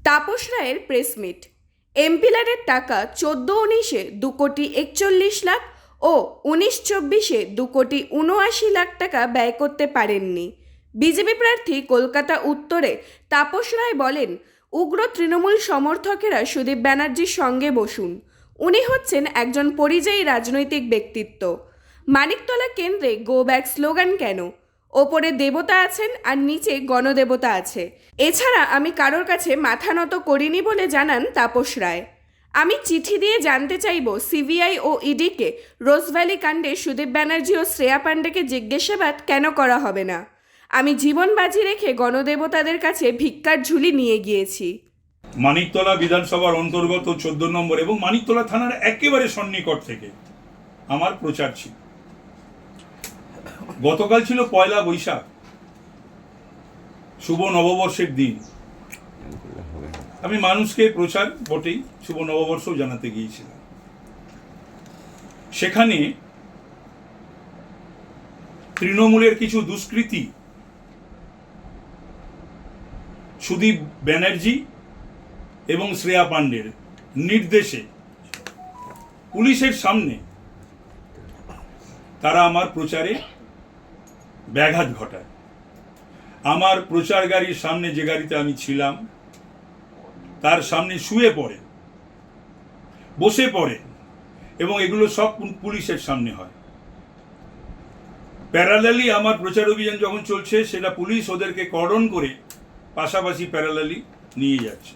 তাপস রায়ের press meet. এমপিলারের টাকা 14-19-এ 2,41,00,000 ও 19-24-এ 2,79,00,000 টাকা ব্যয় করতে পারেননি। বিজেপি প্রার্থী কলকাতা উত্তরে তাপস রায় বলেন, উগ্র তৃণমূল সমর্থকেরা সুদীপ ব্যানার্জির সঙ্গে বসুন। উনি হচ্ছেন একজন পরিযায়ী রাজনৈতিক ব্যক্তিত্ব। মানিকতলা কেন্দ্রে গো ব্যাক স্লোগান কেন? ওপরে দেবতা আছেন আর নিচে গণদেবতা আছে। এছাড়া আমি কারোর কাছে মাথা নত করিনি বলে জানান তাপস রায়। আমি চিঠি দিয়ে জানতে চাইব সিবিআই ও ইডিকে রোজভ্যালি কাণ্ডে সুদীপ ব্যানার্জি ও শ্রেয়া পাণ্ডেকে জিজ্ঞাসাবাদ কেন করা হবে না। আমি জীবন বাজি রেখে গণদেবতাদের কাছে ভিক্ষার ঝুলি নিয়ে গিয়েছি। মানিকতলা বিধানসভার অন্তর্গত 14 নম্বর এবং মানিকতলা থানার একেবারে সন্নিকট থেকে আমার প্রচার ছিল। গতকাল ছিল পয়লা বৈশাখ, শুভ নববর্ষের দিন। আমি মানুষকে প্রচার বটেই, শুভ নববর্ষও জানাতে গিয়েছিলাম। সেখানে তৃণমূলের কিছু দুষ্কৃতী সুদীপ ব্যানার্জি এবং শ্রেয়া পাণ্ডের নির্দেশে পুলিশের সামনে তারা আমার প্রচারে ব্যাঘাত ঘটায়। আমার প্রচার গাড়ির সামনে, যে গাড়িতে আমি ছিলাম, তার সামনে শুয়ে পড়ে, বসে পড়ে, এবং এগুলো সব পুলিশের সামনে হয়। প্যারালালি আমার প্রচার অভিযান যখন চলছে, সেটা পুলিশ ওদেরকে কর্ডন করে পাশাপাশি প্যারালালি নিয়ে যাচ্ছে।